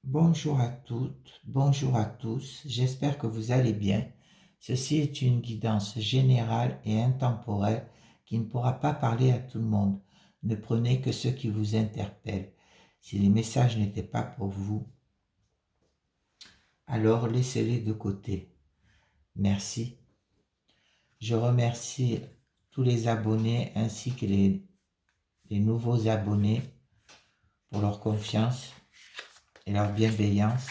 Bonjour à toutes, bonjour à tous, j'espère que vous allez bien. Ceci est une guidance générale et intemporelle qui ne pourra pas parler à tout le monde. Ne prenez que ce qui vous interpelle. Si les messages n'étaient pas pour vous, alors laissez-les de côté. Merci. Je remercie tous les abonnés ainsi que les nouveaux abonnés pour leur confiance et leur bienveillance.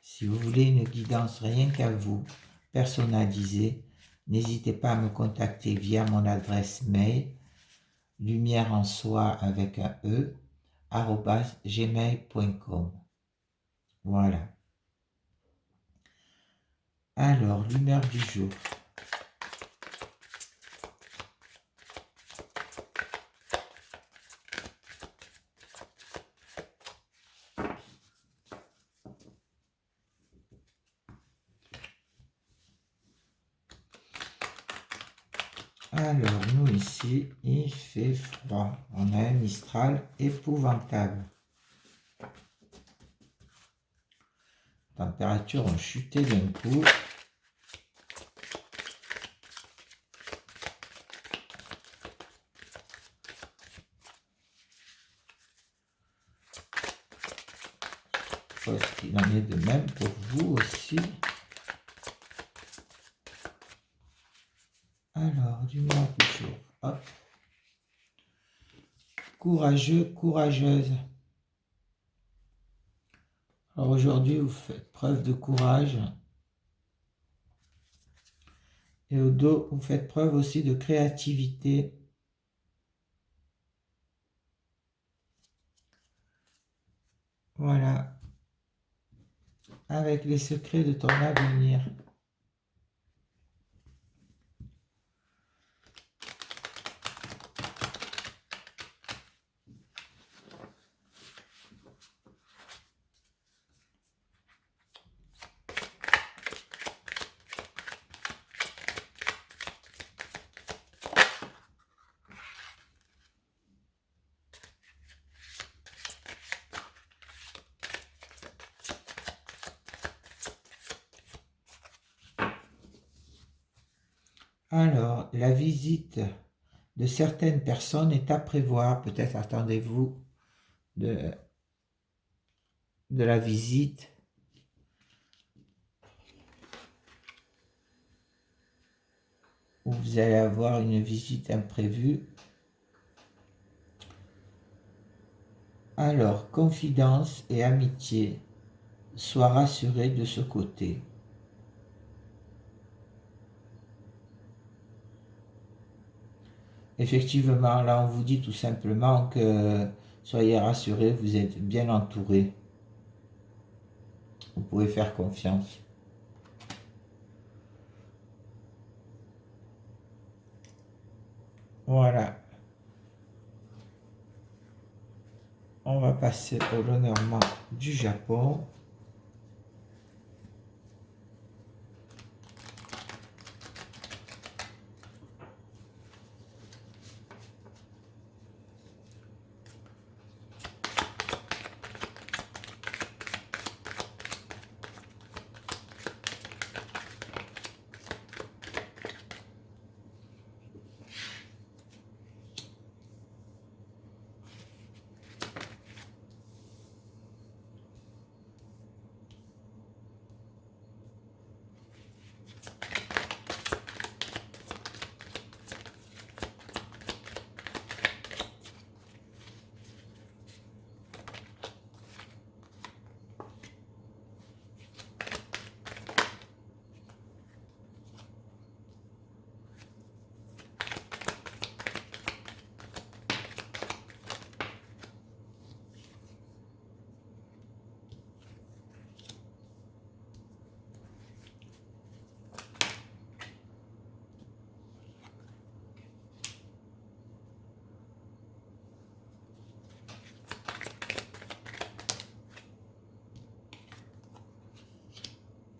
Si vous voulez une guidance rien qu'à vous, personnalisée, n'hésitez pas à me contacter via mon adresse mail lumière en soi avec un e @gmail.com. Voilà. Alors, l'humeur du jour. Alors, nous ici, il fait froid. On a un Mistral épouvantable. Températures ont chuté d'un coup. Je pense qu'il en est de même pour vous aussi. Alors, l'humeur du jour. Hop. Courageux, courageuse. Alors aujourd'hui, vous faites preuve de courage. Et au dos, vous faites preuve aussi de créativité. Voilà. Avec les secrets de ton avenir. Alors, la visite de certaines personnes est à prévoir. Peut-être attendez-vous de la visite. Ou vous allez avoir une visite imprévue. Alors, confidence et amitié. Sois rassuré de ce côté. Effectivement, là, on vous dit tout simplement que soyez rassurés, vous êtes bien entourés. Vous pouvez faire confiance. Voilà. On va passer au Lenormand du Japon.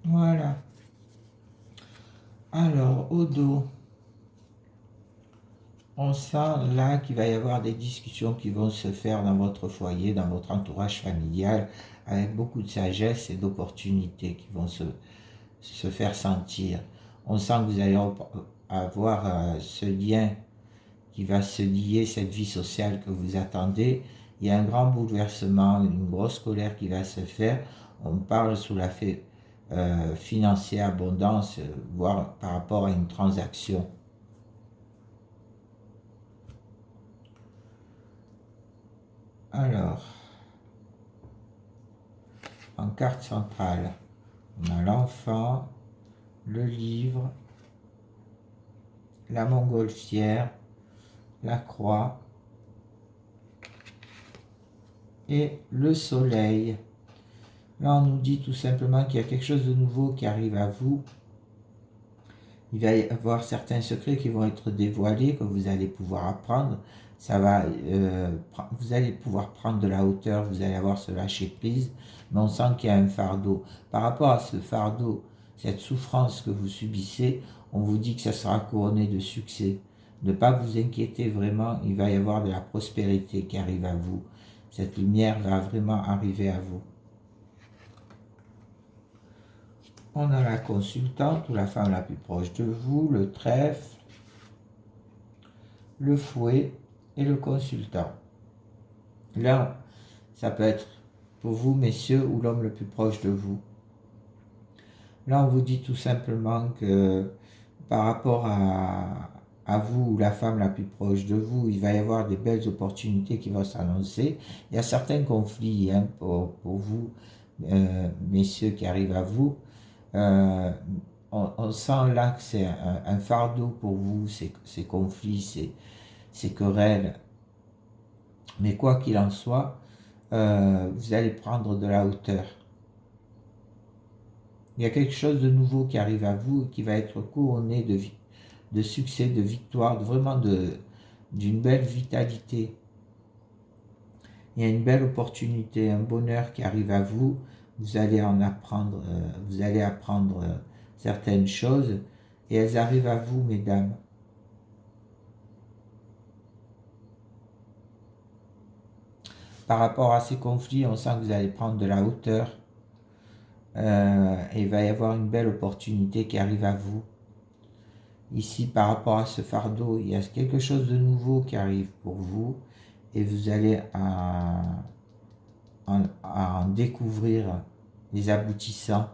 Voilà. Alors, au dos, On sent là qu'il va y avoir des discussions qui vont se faire dans votre foyer, dans votre entourage familial, avec beaucoup de sagesse et d'opportunités qui vont se faire sentir. On sent que vous allez avoir ce lien qui va se lier, cette vie sociale que vous attendez. Il y a un grand bouleversement, une grosse colère qui va se faire. On parle sous la financière, abondance, voire par rapport à une transaction. Alors, en carte centrale, on a l'enfant, le livre, la montgolfière, la croix et le soleil. Là, on nous dit tout simplement qu'il y a quelque chose de nouveau qui arrive à vous. Il va y avoir certains secrets qui vont être dévoilés, que vous allez pouvoir apprendre. Vous allez pouvoir prendre de la hauteur, vous allez avoir ce lâcher prise, mais on sent qu'il y a un fardeau. Par rapport à ce fardeau, cette souffrance que vous subissez, on vous dit que ça sera couronné de succès. Ne pas vous inquiéter vraiment, il va y avoir de la prospérité qui arrive à vous. Cette lumière va vraiment arriver à vous. On a la consultante ou la femme la plus proche de vous, le trèfle, le fouet et le consultant. Là, ça peut être pour vous, messieurs, ou l'homme le plus proche de vous. Là, on vous dit tout simplement que par rapport à vous ou la femme la plus proche de vous, il va y avoir des belles opportunités qui vont s'annoncer. Il y a certains conflits pour vous, messieurs, qui arrivent à vous. On sent là que c'est un fardeau pour vous, ces conflits, ces querelles. Mais quoi qu'il en soit, vous allez prendre de la hauteur. Il y a quelque chose de nouveau qui arrive à vous et qui va être couronné de succès, de victoire, vraiment d'une belle vitalité. Il y a une belle opportunité, un bonheur qui arrive à vous. Vous allez en apprendre, vous allez apprendre certaines choses et elles arrivent à vous, mesdames. Par rapport à ces conflits, on sent que vous allez prendre de la hauteur et il va y avoir une belle opportunité qui arrive à vous. Ici, par rapport à ce fardeau, il y a quelque chose de nouveau qui arrive pour vous et vous allez en découvrir les aboutissants.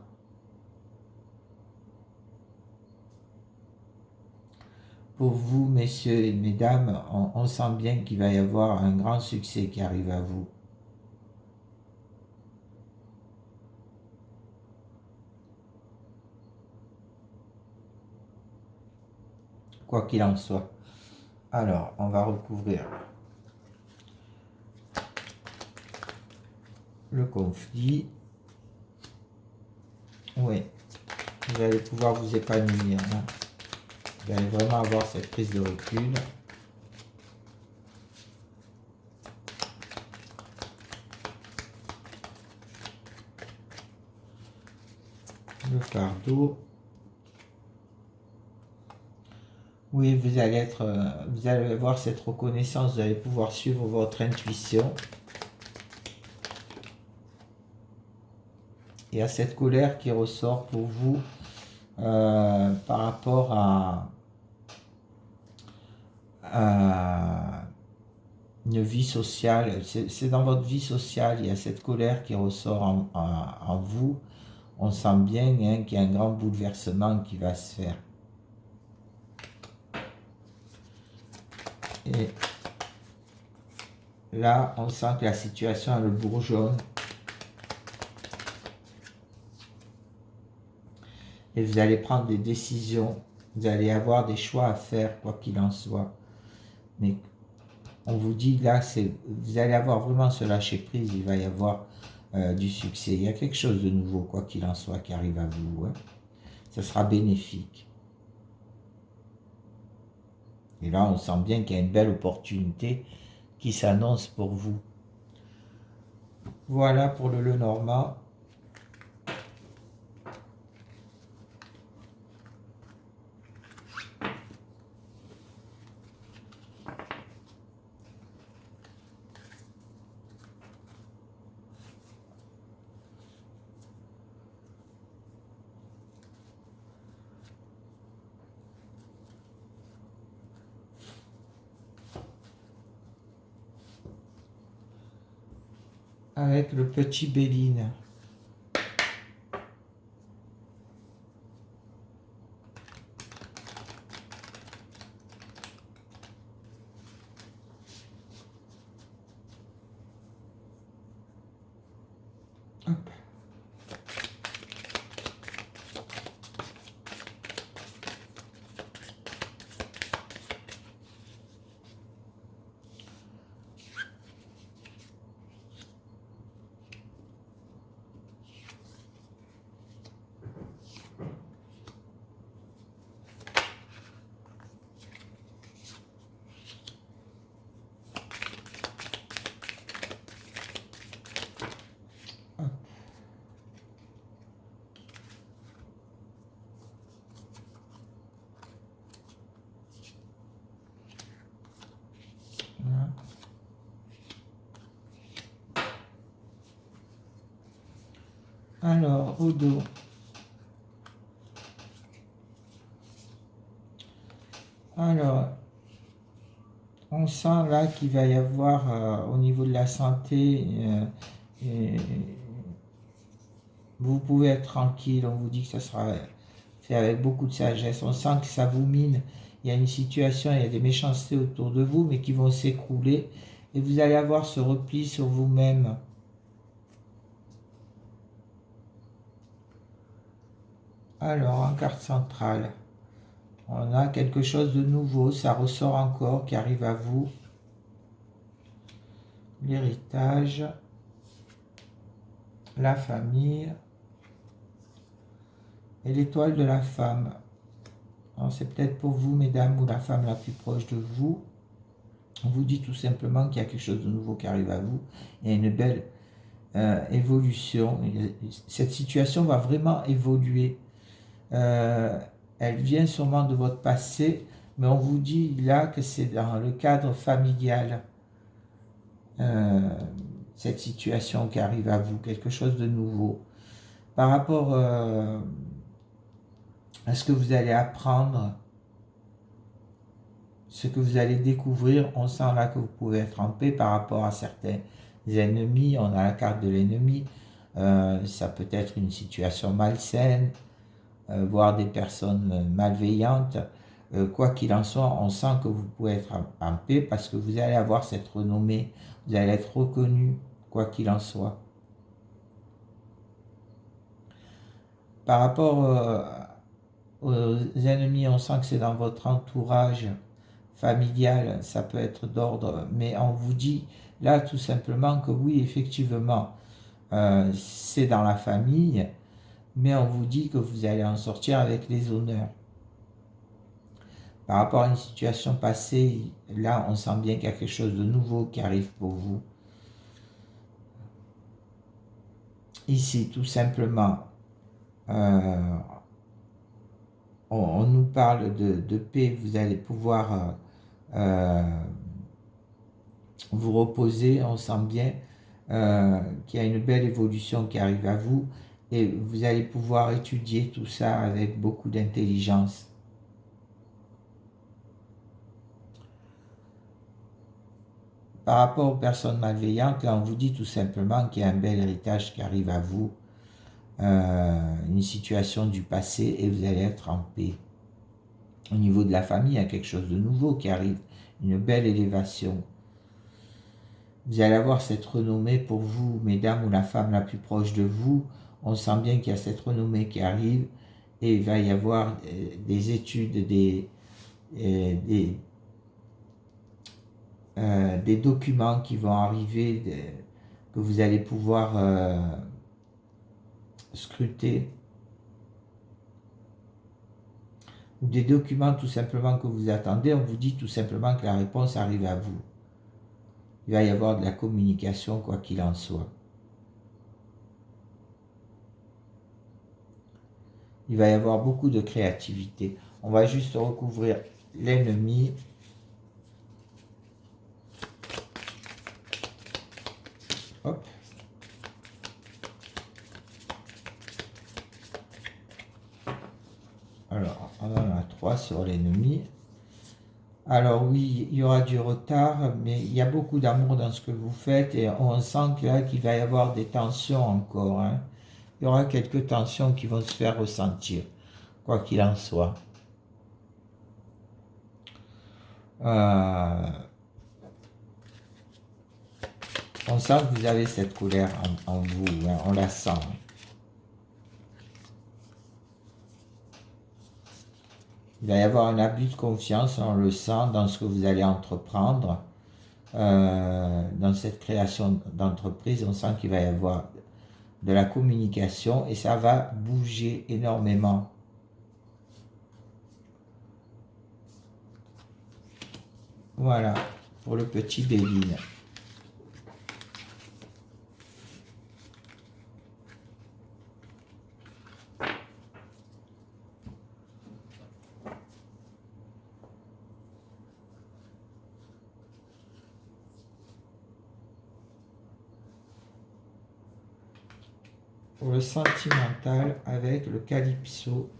Pour vous, messieurs et mesdames, on sent bien qu'il va y avoir un grand succès qui arrive à vous. Quoi qu'il en soit. Alors, on va recouvrir le conflit. Oui, vous allez pouvoir vous épanouir. Hein. Vous allez vraiment avoir cette prise de recul. Le fardeau. Oui, vous allez avoir cette reconnaissance, vous allez pouvoir suivre votre intuition. Il y a cette colère qui ressort pour vous par rapport à une vie sociale. C'est dans votre vie sociale, il y a cette colère qui ressort en vous. On sent bien qu'il y a un grand bouleversement qui va se faire. Et là, on sent que la situation elle bourgeonne. Et vous allez prendre des décisions. Vous allez avoir des choix à faire, quoi qu'il en soit. Mais on vous dit là, vous allez avoir vraiment ce lâcher prise. Il va y avoir du succès. Il y a quelque chose de nouveau, quoi qu'il en soit, qui arrive à vous. Hein. Ça sera bénéfique. Et là, on sent bien qu'il y a une belle opportunité qui s'annonce pour vous. Voilà pour le Lenormand. avec le petit Béline. Hop. Voilà. Alors, au dos. Alors, on sent là qu'il va y avoir au niveau de la santé, vous pouvez être tranquille, on vous dit que ça sera fait avec beaucoup de sagesse. On sent que ça vous mine, il y a une situation, il y a des méchancetés autour de vous, mais qui vont s'écrouler, et vous allez avoir ce repli sur vous-même. Alors, en carte centrale, on a quelque chose de nouveau, ça ressort encore, qui arrive à vous. L'héritage, la famille et l'étoile de la femme. C'est peut-être pour vous, mesdames, ou la femme la plus proche de vous. On vous dit tout simplement qu'il y a quelque chose de nouveau qui arrive à vous. Il y a une belle évolution. Cette situation va vraiment évoluer. Elle vient sûrement de votre passé, mais on vous dit là que c'est dans le cadre familial. Cette situation qui arrive à vous, quelque chose de nouveau. Par rapport à ce que vous allez apprendre, ce que vous allez découvrir, on sent là que vous pouvez être en paix par rapport à certains ennemis. On a la carte de l'ennemi, ça peut être une situation malsaine, voire des personnes malveillantes. Quoi qu'il en soit, on sent que vous pouvez être en paix parce que vous allez avoir cette renommée, vous allez être reconnu, quoi qu'il en soit. Par rapport aux ennemis, on sent que c'est dans votre entourage familial, ça peut être d'ordre, mais on vous dit là tout simplement que oui, effectivement, c'est dans la famille, mais on vous dit que vous allez en sortir avec les honneurs. Par rapport à une situation passée, là on sent bien qu'il y a quelque chose de nouveau qui arrive pour vous. Ici, tout simplement, on nous parle de paix, vous allez pouvoir vous reposer, on sent bien qu'il y a une belle évolution qui arrive à vous et vous allez pouvoir étudier tout ça avec beaucoup d'intelligence. Par rapport aux personnes malveillantes, là on vous dit tout simplement qu'il y a un bel héritage qui arrive à vous, une situation du passé et vous allez être en paix. Au niveau de la famille, il y a quelque chose de nouveau qui arrive, une belle élévation. Vous allez avoir cette renommée pour vous, mesdames, ou la femme la plus proche de vous. On sent bien qu'il y a cette renommée qui arrive et il va y avoir des études, des documents qui vont arriver, que vous allez pouvoir scruter. Ou des documents tout simplement que vous attendez, on vous dit tout simplement que la réponse arrive à vous. Il va y avoir de la communication, quoi qu'il en soit. Il va y avoir beaucoup de créativité. On va juste recouvrir l'ennemi. Hop. Alors, on en a 3 sur l'ennemi. Alors oui, il y aura du retard, mais il y a beaucoup d'amour dans ce que vous faites et on sent que là qu'il va y avoir des tensions encore, hein. Il y aura quelques tensions qui vont se faire ressentir, quoi qu'il en soit. Euh, on sent que vous avez cette colère en vous, hein, on la sent. Il va y avoir un abus de confiance, on le sent dans ce que vous allez entreprendre. Dans cette création d'entreprise, on sent qu'il va y avoir de la communication et ça va bouger énormément. Voilà, pour le petit Béline. Pour le sentimental avec le Calypso.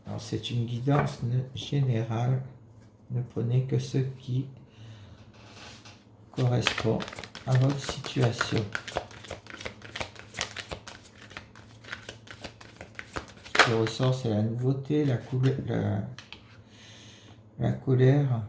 Alors c'est une guidance générale. Ne prenez que ce qui correspond à votre situation. Ce qui ressort, c'est la nouveauté, la colère.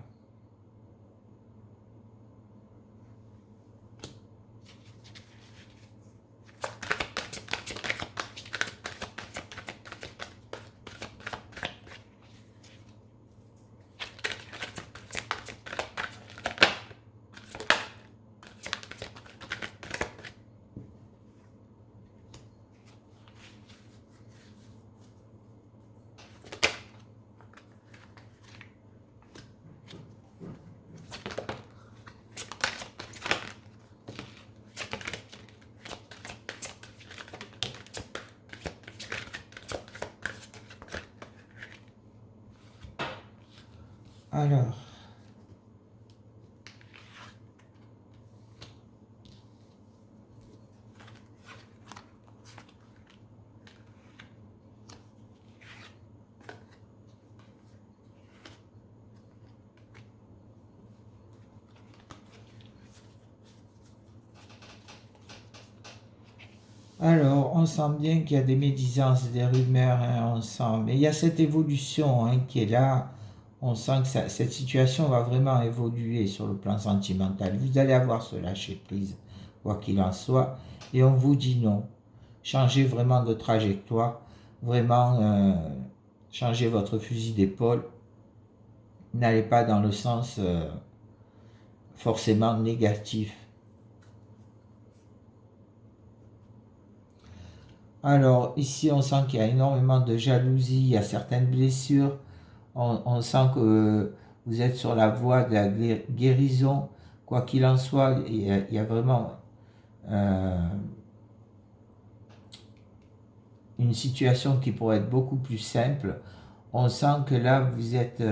Alors, on sent bien qu'il y a des médisances, des rumeurs, hein, on sent, mais il y a cette évolution, hein, qui est là. On sent que cette situation va vraiment évoluer sur le plan sentimental. Vous allez avoir ce lâcher-prise, quoi qu'il en soit, et on vous dit non. Changez vraiment de trajectoire, vraiment changez votre fusil d'épaule. N'allez pas dans le sens forcément négatif. Alors ici on sent qu'il y a énormément de jalousie, il y a certaines blessures, on sent que vous êtes sur la voie de la guérison, quoi qu'il en soit, il y a vraiment une situation qui pourrait être beaucoup plus simple. On sent que là vous êtes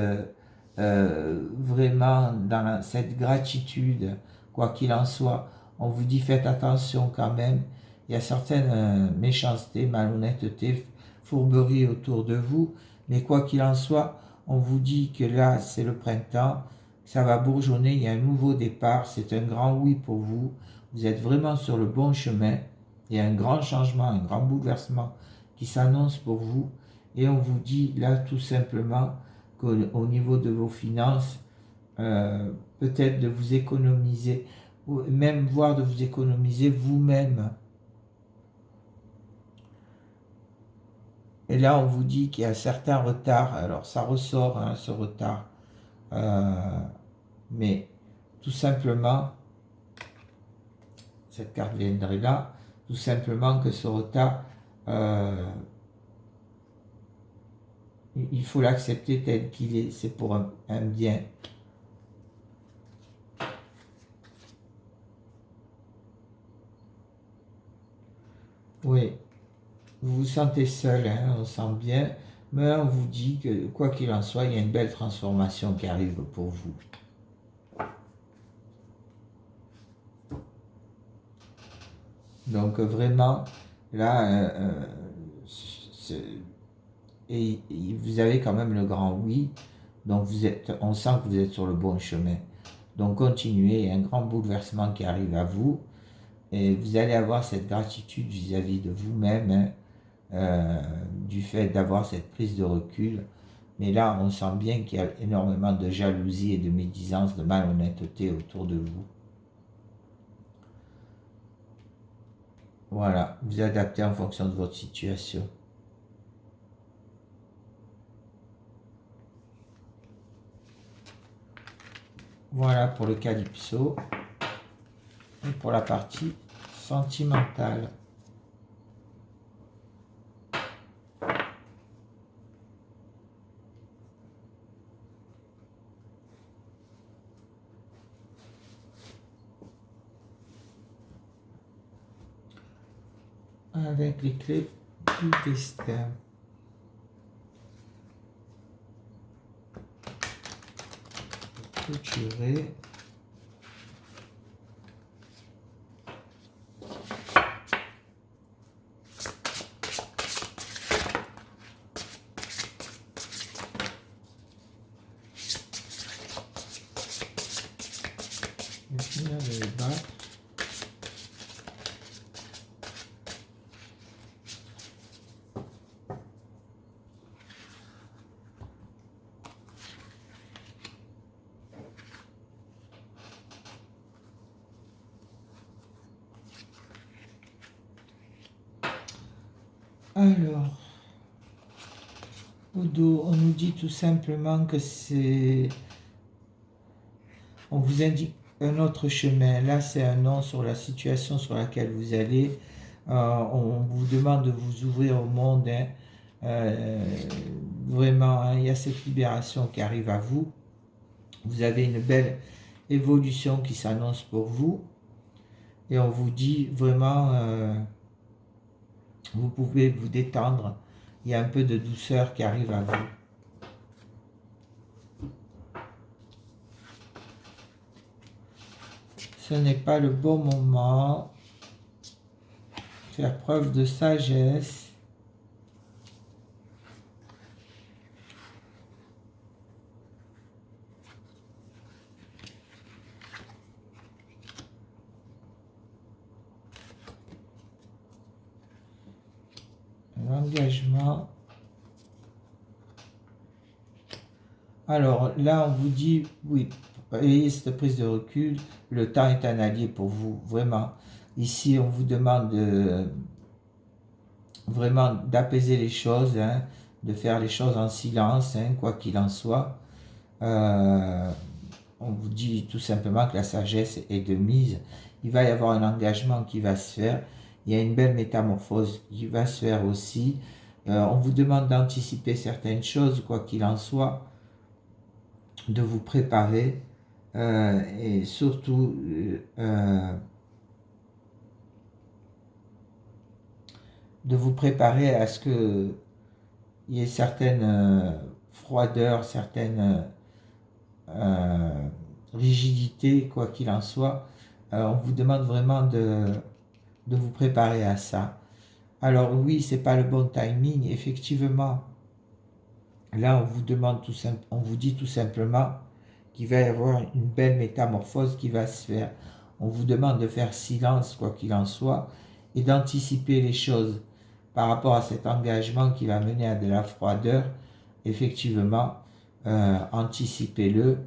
vraiment dans cette gratitude, quoi qu'il en soit. On vous dit faites attention quand même, il y a certaines méchancetés, malhonnêtetés, fourberies autour de vous, mais quoi qu'il en soit, on vous dit que là c'est le printemps, ça va bourgeonner, il y a un nouveau départ, c'est un grand oui pour vous, vous êtes vraiment sur le bon chemin, il y a un grand changement, un grand bouleversement qui s'annonce pour vous, et on vous dit là tout simplement qu'au niveau de vos finances, peut-être de vous économiser, ou même voire de vous économiser vous-même. Et là, on vous dit qu'il y a certains retards. Alors, ça ressort, hein, ce retard. Mais tout simplement, cette carte viendrait là, tout simplement que ce retard, il faut l'accepter tel qu'il est. C'est pour un bien. Oui, vous vous sentez seul, hein, on sent bien, mais on vous dit que quoi qu'il en soit, il y a une belle transformation qui arrive pour vous. Donc vraiment, Là, et vous avez quand même le grand oui, donc on sent que vous êtes sur le bon chemin. Donc continuez, il y a un grand bouleversement qui arrive à vous, et vous allez avoir cette gratitude vis-à-vis de vous-même, hein, du fait d'avoir cette prise de recul. Mais là, on sent bien qu'il y a énormément de jalousie et de médisance, de malhonnêteté autour de vous. Voilà, vous adaptez en fonction de votre situation. Voilà pour le calypso et pour la partie sentimentale. Avec les clés du destin. Clôturer. Et finir de les battre. Alors, au dos, on nous dit tout simplement que c'est... On vous indique un autre chemin. Là, c'est un non sur la situation sur laquelle vous allez. On vous demande de vous ouvrir au monde. Hein. Vraiment, hein, il y a cette libération qui arrive à vous. Vous avez une belle évolution qui s'annonce pour vous. Et on vous dit vraiment, vous pouvez vous détendre. Il y a un peu de douceur qui arrive à vous. Ce n'est pas le bon moment. Faire preuve de sagesse. L'engagement. Alors là, on vous dit, oui, ayez cette prise de recul, le temps est un allié pour vous, vraiment. Ici, on vous demande vraiment d'apaiser les choses, hein, de faire les choses en silence, hein, quoi qu'il en soit. On vous dit tout simplement que la sagesse est de mise. Il va y avoir un engagement qui va se faire. Il y a une belle métamorphose qui va se faire aussi. On vous demande d'anticiper certaines choses, quoi qu'il en soit, de vous préparer et surtout de vous préparer à ce qu'il y ait certaines froideurs, certaines rigidités, quoi qu'il en soit. On vous demande vraiment de vous préparer à ça. Alors oui, c'est pas le bon timing, effectivement. Là, on vous demande on vous dit tout simplement qu'il va y avoir une belle métamorphose qui va se faire. On vous demande de faire silence, quoi qu'il en soit, et d'anticiper les choses par rapport à cet engagement qui va mener à de la froideur. Effectivement, anticipez-le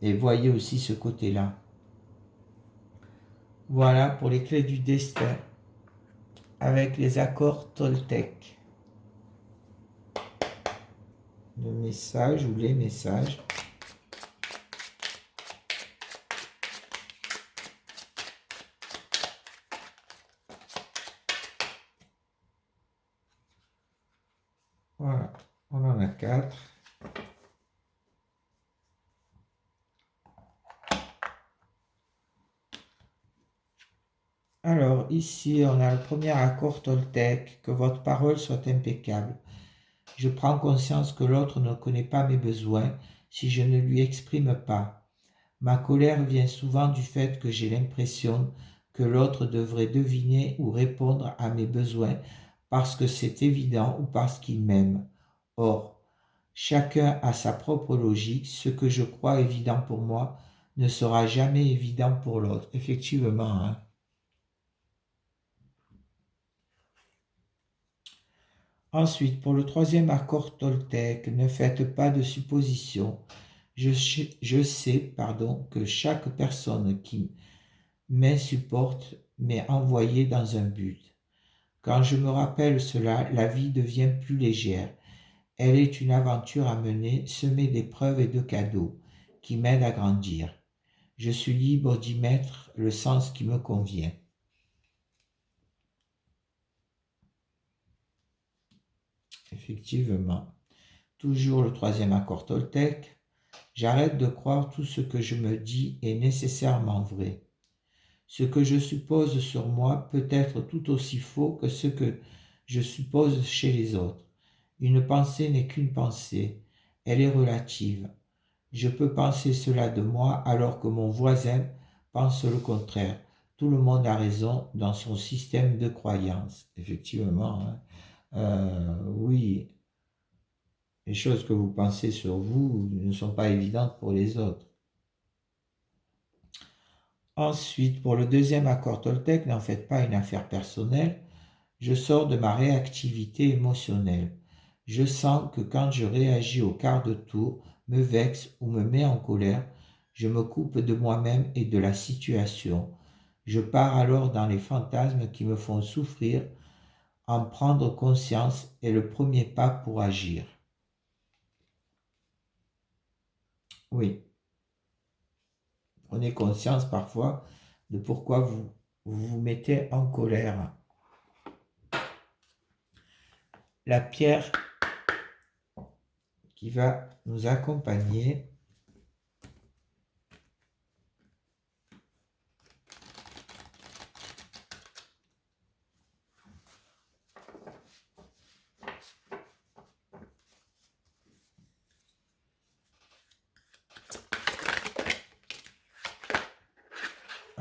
et voyez aussi ce côté-là. Voilà pour les clés du destin avec les accords Toltec. Le message ou les messages. Voilà, on en a 4. Alors ici, on a le premier accord Toltec, que votre parole soit impeccable. Je prends conscience que l'autre ne connaît pas mes besoins si je ne lui exprime pas. Ma colère vient souvent du fait que j'ai l'impression que l'autre devrait deviner ou répondre à mes besoins parce que c'est évident ou parce qu'il m'aime. Or, chacun a sa propre logique. Ce que je crois évident pour moi ne sera jamais évident pour l'autre. Effectivement, hein. Ensuite, pour le troisième accord toltèque, ne faites pas de suppositions. Je sais, que chaque personne qui m'insupporte m'est envoyée dans un but. Quand je me rappelle cela, la vie devient plus légère. Elle est une aventure à mener, semée d'épreuves et de cadeaux, qui m'aide à grandir. Je suis libre d'y mettre le sens qui me convient. Effectivement. Toujours le troisième accord toltèque. J'arrête de croire tout ce que je me dis est nécessairement vrai. Ce que je suppose sur moi peut être tout aussi faux que ce que je suppose chez les autres. Une pensée n'est qu'une pensée, elle est relative. Je peux penser cela de moi alors que mon voisin pense le contraire. Tout le monde a raison dans son système de croyance. Effectivement, hein. Oui, les choses que vous pensez sur vous ne sont pas évidentes pour les autres. Ensuite, pour le deuxième accord toltèque, n'en faites pas une affaire personnelle. Je sors de ma réactivité émotionnelle. Je sens que quand je réagis au quart de tour, me vexe ou me mets en colère, je me coupe de moi-même et de la situation. Je pars alors dans les fantasmes qui me font souffrir. En prendre conscience est le premier pas pour agir. Oui, prenez conscience parfois de pourquoi vous vous mettez en colère. La pierre qui va nous accompagner.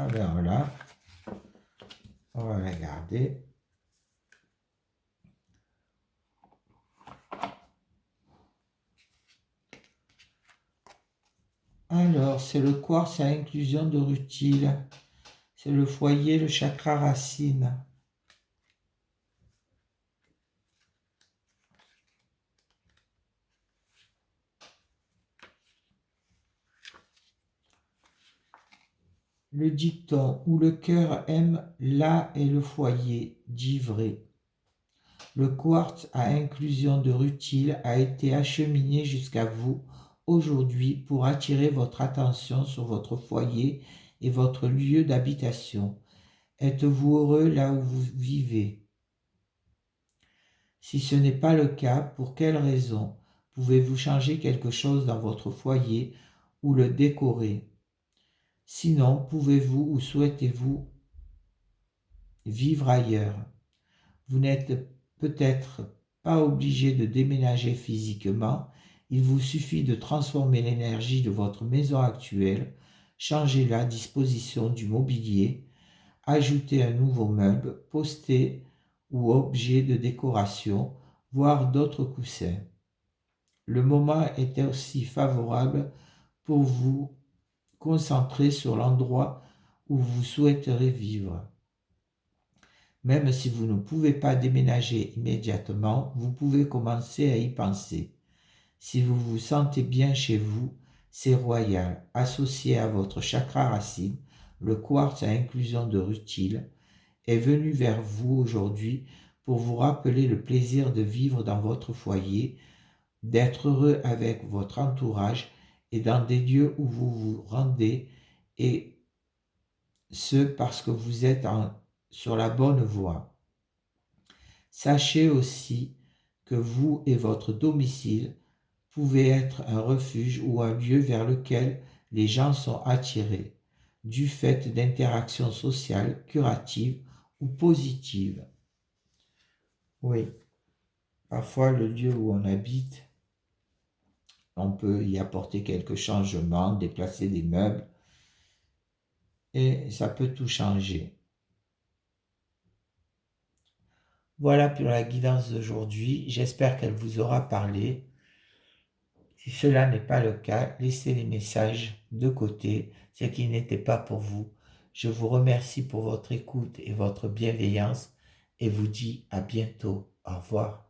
Alors là, on va la garder. Alors, c'est le quartz à inclusion de rutile. C'est le foyer, le chakra racine. Le dicton où le cœur aime, là est le foyer, dit vrai. Le quartz à inclusion de rutile a été acheminé jusqu'à vous aujourd'hui pour attirer votre attention sur votre foyer et votre lieu d'habitation. Êtes-vous heureux là où vous vivez? Si ce n'est pas le cas, pour quelle raison? Pouvez-vous changer quelque chose dans votre foyer ou le décorer? Sinon, pouvez-vous ou souhaitez-vous vivre ailleurs? Vous n'êtes peut-être pas obligé de déménager physiquement, il vous suffit de transformer l'énergie de votre maison actuelle, changer la disposition du mobilier, ajouter un nouveau meuble, poster ou objet de décoration, voire d'autres coussins. Le moment est aussi favorable pour vous concentrer sur l'endroit où vous souhaiterez vivre. Même si vous ne pouvez pas déménager immédiatement, vous pouvez commencer à y penser. Si vous vous sentez bien chez vous, c'est royal. Associé à votre chakra racine, le quartz à inclusion de rutile est venu vers vous aujourd'hui pour vous rappeler le plaisir de vivre dans votre foyer, d'être heureux avec votre entourage et dans des lieux où vous vous rendez, et ce parce que vous êtes sur la bonne voie. Sachez aussi que vous et votre domicile pouvez être un refuge ou un lieu vers lequel les gens sont attirés, du fait d'interactions sociales, curatives ou positives. Oui, parfois le lieu où on habite, on peut y apporter quelques changements, déplacer des meubles, et ça peut tout changer. Voilà pour la guidance d'aujourd'hui. J'espère qu'elle vous aura parlé. Si cela n'est pas le cas, laissez les messages de côté, ce qui n'était pas pour vous. Je vous remercie pour votre écoute et votre bienveillance et vous dis à bientôt. Au revoir.